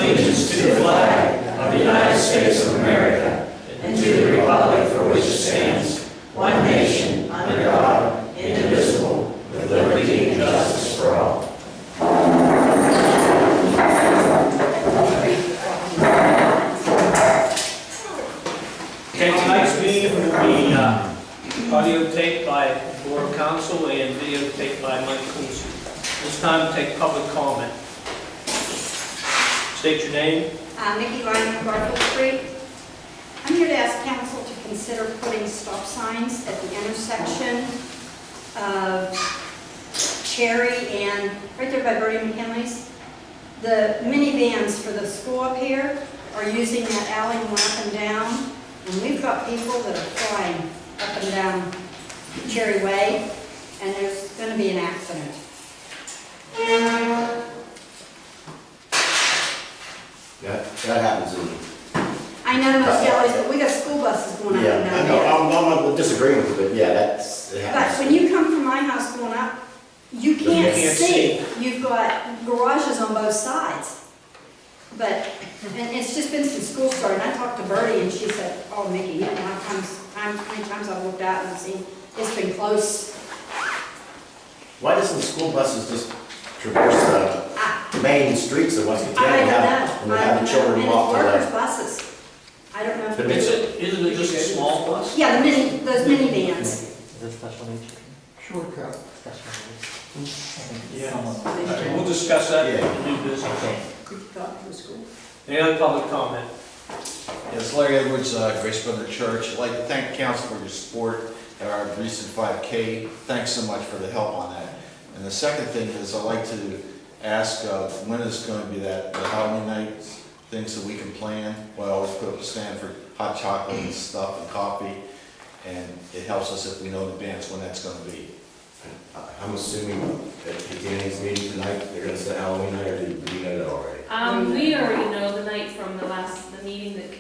allegiance to the flag of the United States of America and to the republic for which it stands, one nation, under God, indivisible, with liberty and justice for all. Okay, tonight's meeting will be audio taped by Board Council and videotaped by Mike Coons. This time, take public comment. State your name. Nikki Ryan, Garfield Street. I'm here to ask council to consider putting stop signs at the intersection of Cherry and right there by Bertie McKinley's. The minivans for the school up here are using that alley and up and down. And we've got people that are flying up and down Cherry Way, and there's going to be an accident. That happens in. I know most alleys, but we got school buses going up and Yeah, down I there. know, I'm not disagreeing with it, but yeah, it But happens. when you come from my house going up, you can't see. You've got garages on both sides. But, and it's just been since school started, and I talked to Bertie, and she said, oh, Mickey, you know how many times I've looked out and seen, it's been close. Why doesn't school buses just traverse the main streets of West Wkcm I and don't have, know. and have the children walk to And it's the... workers' buses. I don't know if The it's... Isn't it just a small bus? Yeah, those minivans. Is it special needs? Shortcut. Special needs. Yeah. We'll discuss that in the new business. Okay. Could you talk to the school? Any other public comment? Yes, Larry Edwards, Grace Brother Church. I'd like to thank the council for your support at our recent 5K. Thanks so much for the help on that. And the second thing is I'd like to ask when is going to be the Halloween night, things that we can plan. Well, I always put up a stand for hot chocolate and stuff and coffee, and it helps us if we know in advance when that's going to be. I'm assuming at the beginning of this meeting tonight, they're gonna say Halloween night, or do you know that already? We already know the night from the meeting that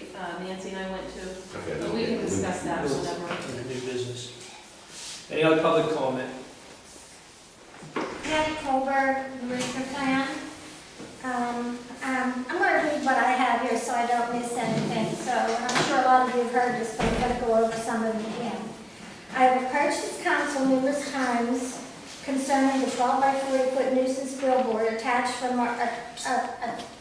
Nancy and I went to, Okay. but we can discuss that In whenever. the new business. Any other public comment? Patty Colbert, Rooster Plan. I'm going to read what I have here so I don't miss anything. So I'm sure a lot of you have heard this, but I'm going to go over some of them again. I have approached this council numerous times concerning the 12 by 40 foot nuisance billboard attached from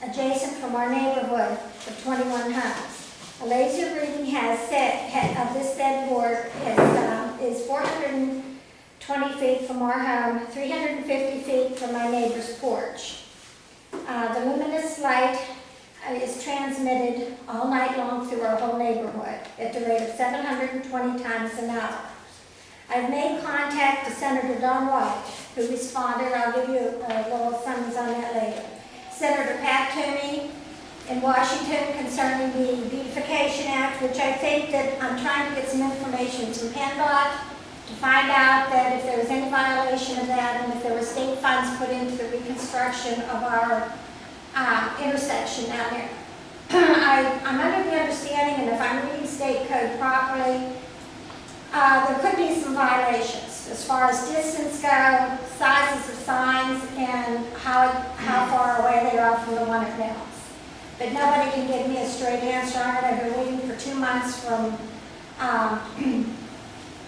adjacent from our neighborhood of 21 homes. A laser reading of this said board is 420 feet from our home, 350 feet from my neighbor's porch. The luminous light is transmitted all night long through our whole neighborhood at the rate of 720 times an hour. I've made contact to Senator Don White, who responded. I'll give you a little summons on that later. Senator Pat Toomey in Washington concerning the Beautification Act, which I think that I'm trying to get some information from PennDOT to find out that if there was any violation of that and if there were state funds put into the reconstruction of our intersection down there. I'm under the understanding, and if I'm reading state code properly, there could be some violations as far as distance go, sizes of signs, and how far away they are from the one it mounts. But nobody can give me a straight answer on it. I've been waiting for 2 months from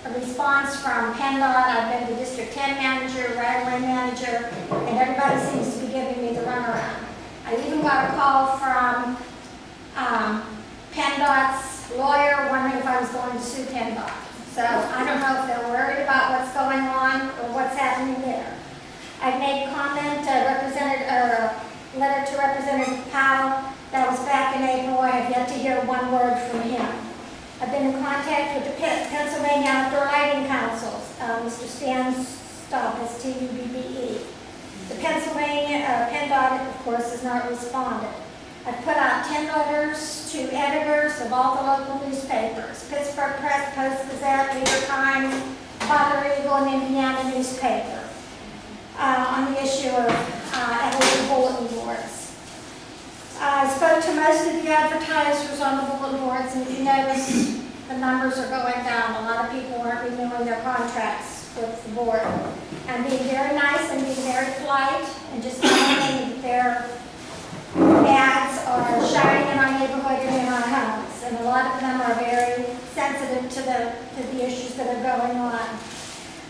a response from PennDOT. I've been the District 10 manager, right-of-way manager, and everybody seems to be giving me the runaround. I even got a call from PennDOT's lawyer wondering if I was going to sue PennDOT. So I don't know if they're worried about what's going on or what's happening there. I've made comment, a letter to Representative Powell. That was back in April. I have yet to hear one word from him. I've been in contact with the Pennsylvania Outdoor Lighting Council, Mr. Stan Stubb, S-T-U-B-B-E. The Pennsylvania PennDOT, of course, has not responded. I've put out 10 letters to editors of all the local newspapers, Pittsburgh Press, Post-Gazette, New York Times, Father Eagle, and Indiana newspaper, on the issue of LED bulletin boards. I spoke to most of the advertisers on the bulletin boards, and if you notice, the numbers are going down. A lot of people aren't renewing their contracts with the board. I'm being very nice and being very polite, and just telling them that their ads are very sensitive to the issues that are going on.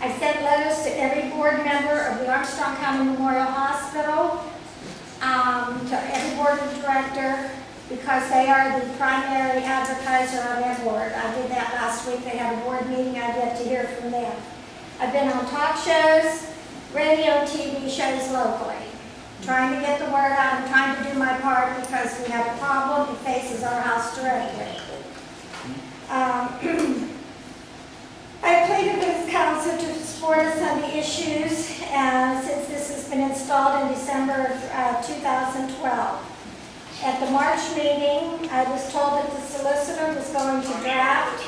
I sent letters to every board member of the Armstrong County Memorial Hospital, to every board director, because they are the primary advertiser on their board. I did that last week. They had a board meeting. I've yet to hear from them. I've been on talk shows, radio, TV shows locally, trying to get the word out. I'm trying to do my part because we have a problem. It faces our house directly. I pleaded with council to support us on the issues since this has been installed in December of 2012. At the March meeting, I was told that the solicitor was going to draft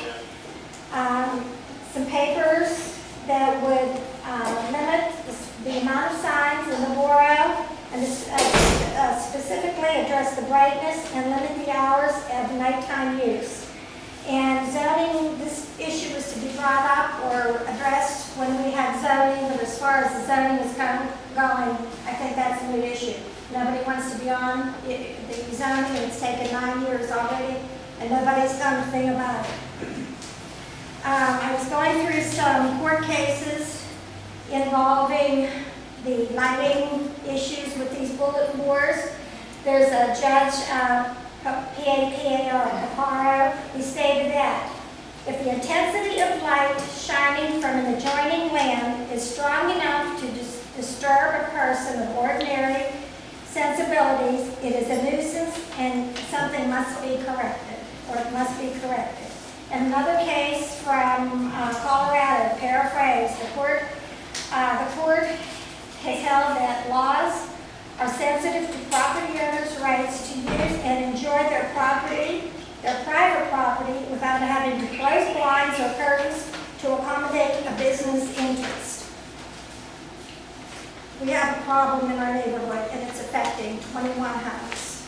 some papers that would limit the amount of signs in the borough and specifically address the brightness and limit the hours of nighttime use. And zoning, this issue was to be brought up or addressed when we had zoning, but as far as the zoning is going, I think that's a new issue. Nobody wants to be on the zoning, it's taken 9 years already, and nobody's done a thing about it. I was going through some court cases involving the lighting issues with these bulletin boards. There's a judge, P-A-P-A-R, Caparo, he stated that if the intensity of light shining from an adjoining land is strong enough to disturb a person of ordinary sensibilities, it is a nuisance and something must be corrected, or it must be corrected. In another case from Colorado, paraphrase, the court has held that laws are sensitive to property owners' rights to use and enjoy their property, their private property, without having to close blinds or curtains to accommodate a business interest. We have a problem in our neighborhood, and it's affecting 21 homes.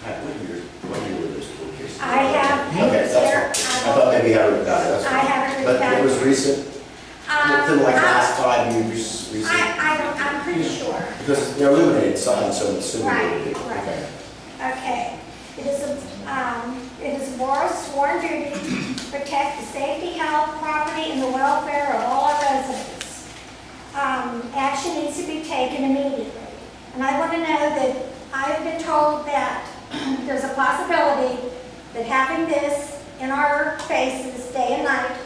What year were those court cases? I have Okay, papers that's here. fine. I thought maybe you had already got it, that's I fine. haven't really got But it was it. recent, within like the last 5 years, recent? I'm pretty sure. Because they're illuminated signs, so I'm assuming they would be. Right, right. Okay. Okay. It is a board's sworn duty to protect the safety, health, property, and the welfare of all our residents. Action needs to be taken immediately. And I want to know that I have been told that there's a possibility that having this in our faces day and night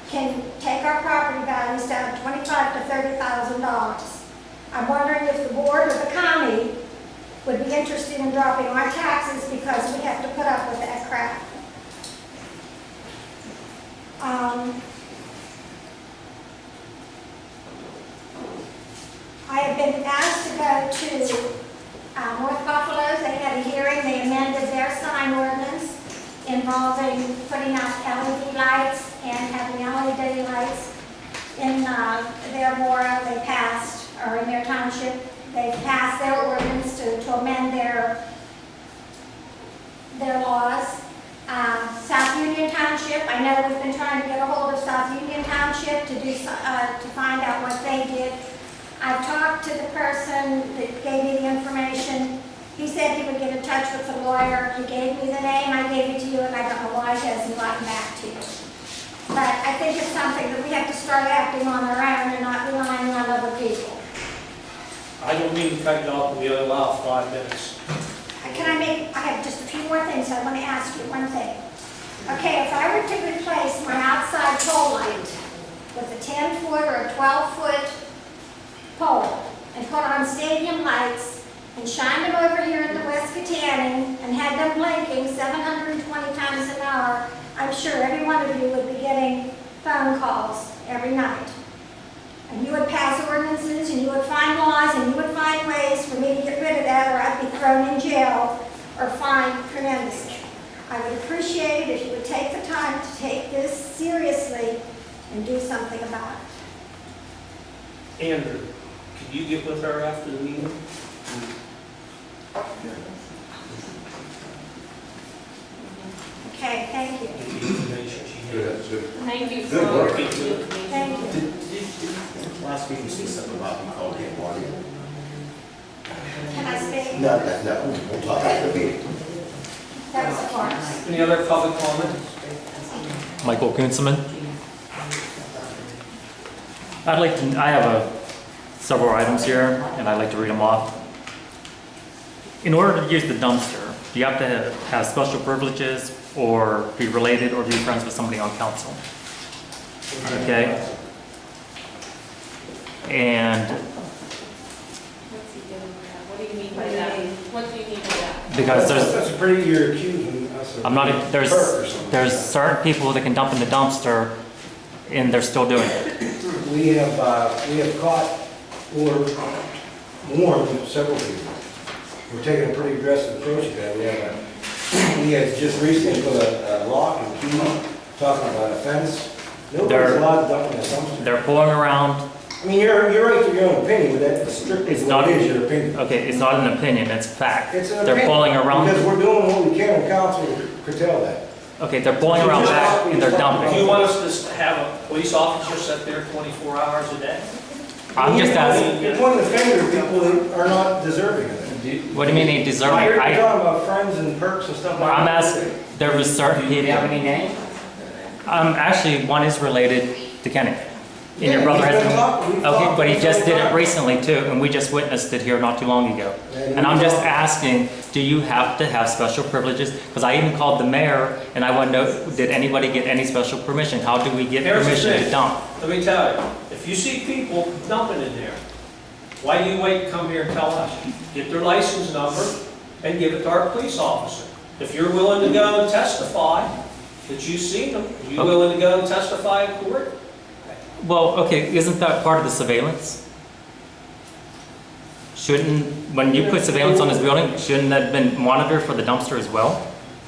can take our property values down to $25,000 to $30,000. I'm wondering if the board or the county would be interested in dropping our taxes because we have to put up with that crap. I have been asked to go to North Buffalo. They had a hearing. They amended their sign ordinance involving putting out LED lights and having LED lights in their borough. They passed, or in their township, they passed their ordinance to amend their laws. South Union Township, I know we've been trying to get a hold of South Union Township to find out what they did. I've talked to the person that gave me the information. He said he would get in touch with the lawyer. He gave me the name, I gave it to you, and I don't know why he hasn't gotten back to you. But I think it's something that we have to start acting on our own and not relying on other people. I don't mean to cut you off, we allow 5 minutes. I have just a few more things. I want to ask you one thing. Okay, if I were to replace my outside pole light with a 10-foot or a 12-foot pole and put on stadium lights and shine them over here in the Wkcm and had them blinking 720 times an hour, I'm sure every one of you would be getting phone calls every night. And you would pass ordinances, and you would find laws, and you would find ways for me to get rid of that, or I'd be thrown in jail or fined tremendously. I would appreciate it if you would take the time to take this seriously and do something about it. Andrew, can you get with her after the meeting? Okay, thank you. Get the information she has. Thank you for Good work. the information. Thank you. Last week you said something about me calling him Marty. Can I speak? No, we'll talk after the meeting. That was a farce. Any other public comments? Michael Wkcm. I have several items here, and I'd like to read them off. In order to use the dumpster, you have to have special privileges or be related or be friends with somebody on council. Okay? And What's he doing with that? What do you mean by that? What do you mean by that? because That's a pretty, you're accusing us of. I'm not, perk or something. there's certain people that can dump in the dumpster and they're still doing it. We have caught or warned several people. We're taking a pretty aggressive approach to that. We had just recently put a lock and key, talking about a fence. Nobody's allowed to dump in a dumpster. They're pulling around. I mean, you're right to your own opinion, but that's strictly It's what not, it is, your opinion. okay, it's not an opinion, it's fact. It's an They're opinion, pulling around, because we're doing what we can in council to curtail that. okay, they're pulling around back and they're Do you dumping. want us to have a police officer sit there 24 hours a day? I'm just asking, You're pointing the finger at people that are not deserving of it. what do you mean they deserve I heard it? you talking about friends and perks and stuff like that. I'm asking, there was certain people. any names? Actually, one is related to Kenny. And your Yeah, brother we've has been been, talking- we've okay, talked but he for just some did it time. recently too, and we just witnessed it here not too long ago. And I'm just asking, do you have to have special privileges? Because I even called the mayor and I want to know, did anybody get any special permission? How do we get Here's the permission to thing. dump? Let me tell you, if you see people dumping in there, why do you wait to come here and tell us? Get their license number and give it to our police officer. If you're willing to go and testify that you've seen them, are you Okay. willing to go and testify in court? Well, okay, isn't that part of the surveillance? Shouldn't, when you put surveillance on this building, shouldn't that have been monitored for the dumpster as well?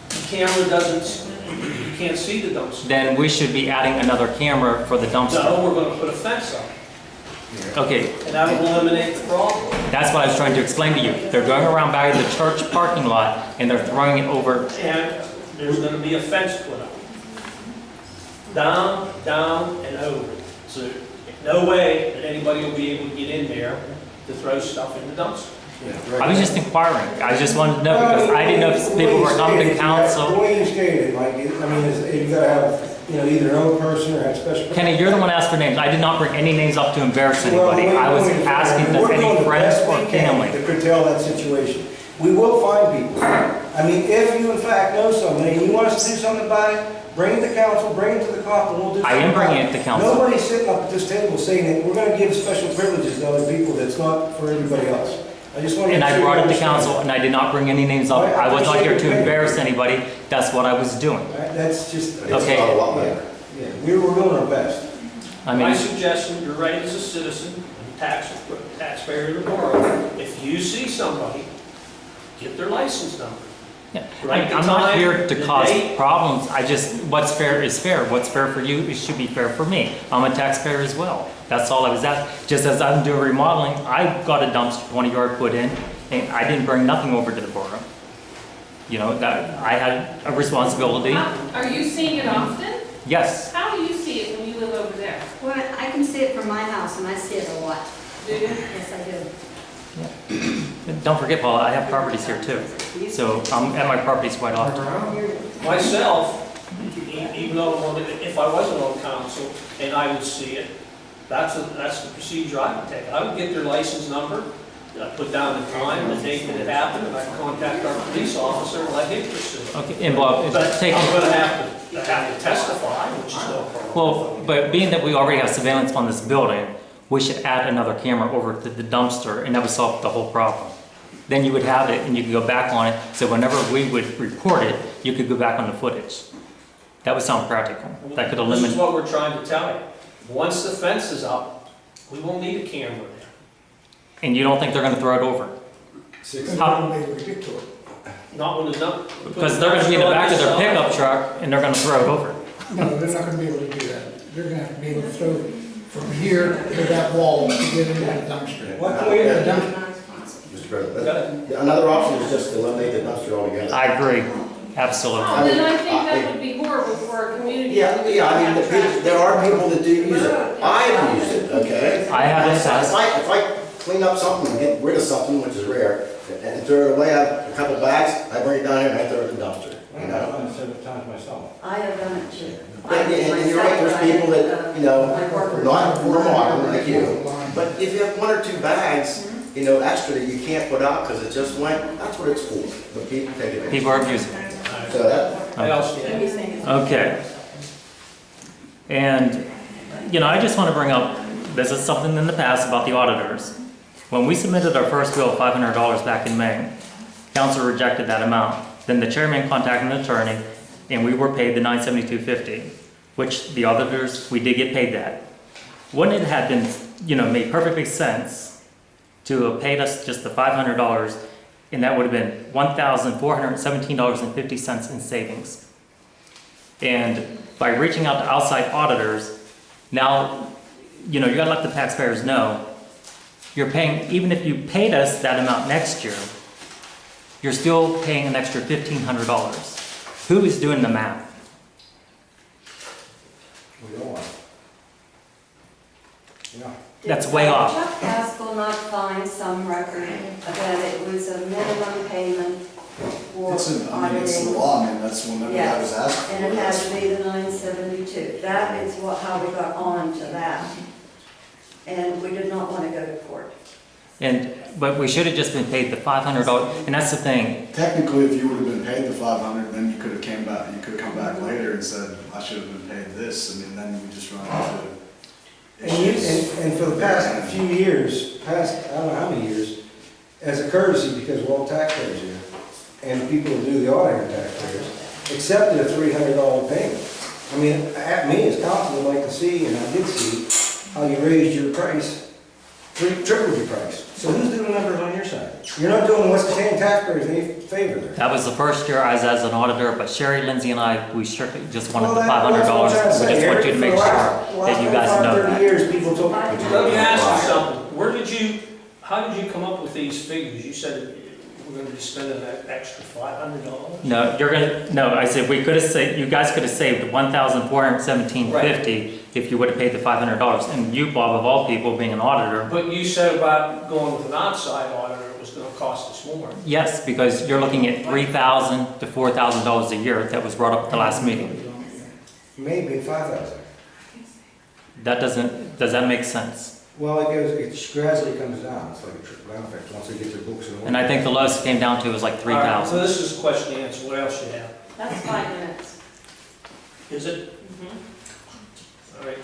The camera doesn't, you can't see the dumpster. Then we should be adding another camera for the dumpster. No, we're gonna put a fence up, Okay, and that will eliminate the problem. that's what I was trying to explain to you. They're going around by the church parking lot and they're throwing it over. And there's gonna be a fence put up. Down, down, and over. So no way that anybody will be able to get in there to throw stuff in the dumpster. I was just inquiring. I just wanted to know because I didn't know if people were coming to The council. way you stated, like, you gotta have, either an old person or have special. Kenny, you're the one asked for names. I did not bring any names up to embarrass anybody. I was asking if any friends or family. To curtail that situation. We will find people. I mean, if you in fact know somebody and you want us to do something about it, bring it to council, bring it to the cop, and we'll do something. I am bringing about it to council. Nobody's sitting up at this table saying that we're gonna give special privileges to other people that's not for everybody else. I just want to. And I brought it to council and I did not bring any names up. I was not here to embarrass anybody. That's what I was doing. That's just. Okay. It's not a lot better. Yeah, we're doing our best. I My mean, suggestion, you're right as a citizen, and taxpayer of the borough, if you see somebody, get their license number. yeah. Right, the I'm not time, here to the cause date. problems. I just, what's fair is fair. What's fair for you, it should be fair for me. I'm a taxpayer as well. That's all I was asking. Just as I'm doing remodeling, I got a dumpster 20-yard put in, and I didn't bring nothing over to the borough. You know, that I had a responsibility. Are you seeing it often? Yes, How do you see it when you live over there? Well, I can see it from my house, and I see it a lot. Do you? Yes, I do. don't forget, Paula, I have properties here too. So I'm at my properties quite often. Myself, even though if I wasn't on council and I would see it, that's the procedure I would take. I would get their license number, I'd put down the time, the date that it happened, and I'd contact our police officer and let him pursue it. Okay, and Bob, But I'm taking, gonna have to testify, which is no problem. well, but being that we already have surveillance on this building, we should add another camera over to the dumpster and that would solve the whole problem. Then you would have it and you could go back on it, so whenever we would report it, you could go back on the footage. That would sound practical. That could This is eliminate, what we're trying to tell you. Once the fence is up, we won't need a camera there. and you don't think they're gonna throw it over? How- Not when the dump. Because they're gonna be in the back of their pickup truck and they're gonna throw it over. No, they're not gonna be able to do that. They're gonna have to be able to throw from here to that wall to get into that dumpster. What can we do? The dumpster- Mr. President, another option is just to eliminate the dumpster altogether. I agree, absolutely. Oh, then I think that would be horrible for our community. Yeah, I mean, there are people that do use it. I have used it, okay? I haven't. If I clean up something and get rid of something, which is rare, and throw it away, I have a couple bags, I bring it down here and I throw it in the dumpster, you I've know? done it several times myself. I have done it too. And you're right, there's people that, you know, not remodeling like you, but if you have one or two bags, you know, extra that you can't put out because it just went, that's what it's for. But people take it. People are abusing it. So that, What else do you have? Okay. And, you know, I just want to bring up, this is something in the past about the auditors. When we submitted our first bill of $500 back in May, council rejected that amount. Then the chairman contacted an attorney, and we were paid the $972.50, which the auditors, we did get paid that. Wouldn't it have been, you know, made perfectly sense to have paid us just the $500, and that would have been $1,417.50 in savings? And by reaching out to outside auditors, now, you know, you gotta let the taxpayers know, you're paying, even if you paid us that amount next year, you're still paying an extra $1,500. Who is doing the math? We don't want. Yeah. That's way off. Chuck Haskell not find some record that it was a minimum payment for It's the auditing? law, that's whenever I was asked for. And it had to be the 972. That is how we got on to that. And we did not want to go to court. But we should have just been paid the $500, and that's the thing. Technically, if you would have been paid the 500, then you could have come back later and said, I should have been paid this, and then you just run into issues. And for the past few years, I don't know how many years, as a courtesy, because we're all taxpayers here, and people who do the audit are taxpayers, accepted a $300 payment. I mean, at me as counsel, would like to see, and I did see, how you raised your price, tripled your price. So who's doing the numbers on your side? You're not doing Wkcm taxpayers any favor there. That was the first year I was as an auditor, but Sherry, Lindsay, and I, we strictly just wanted the Well, that's what I'm $500. trying to We say, just want you to Eric. make For the sure last that you guys 25, know 30 that. years, people told me. Let me ask you something. How did you come up with these figures? You said we're gonna be spending that extra $500? No, I said we could have saved, you guys could have saved $1,417.50 if you would have paid the $500. And you, Bob, of all people, being an auditor, But you said about going with an outside auditor, it was gonna cost us more. yes, because you're looking at $3,000 to $4,000 a year. That was brought up at the last meeting. Maybe 5,000. Does that make sense? Well, it gradually comes down, it's like a trickle-down effect, once they get their books in order. And I think the lowest it came down to was like All right, so 3,000. this is a question and answer. What else you have? That's 5 minutes. Is it? All right.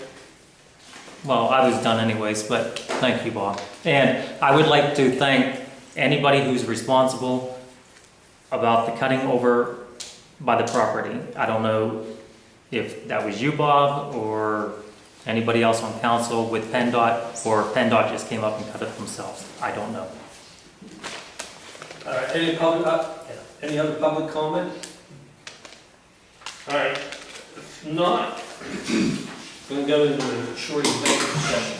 Well, I was done anyways, but thank you, Bob. And I would like to thank anybody who's responsible about the cutting over by the property. I don't know if that was you, Bob, or anybody else on council with PennDOT, or PennDOT just came up and cut it themselves. I don't know. All right, any other public comment? All right, if not, we're gonna go into a short executive session.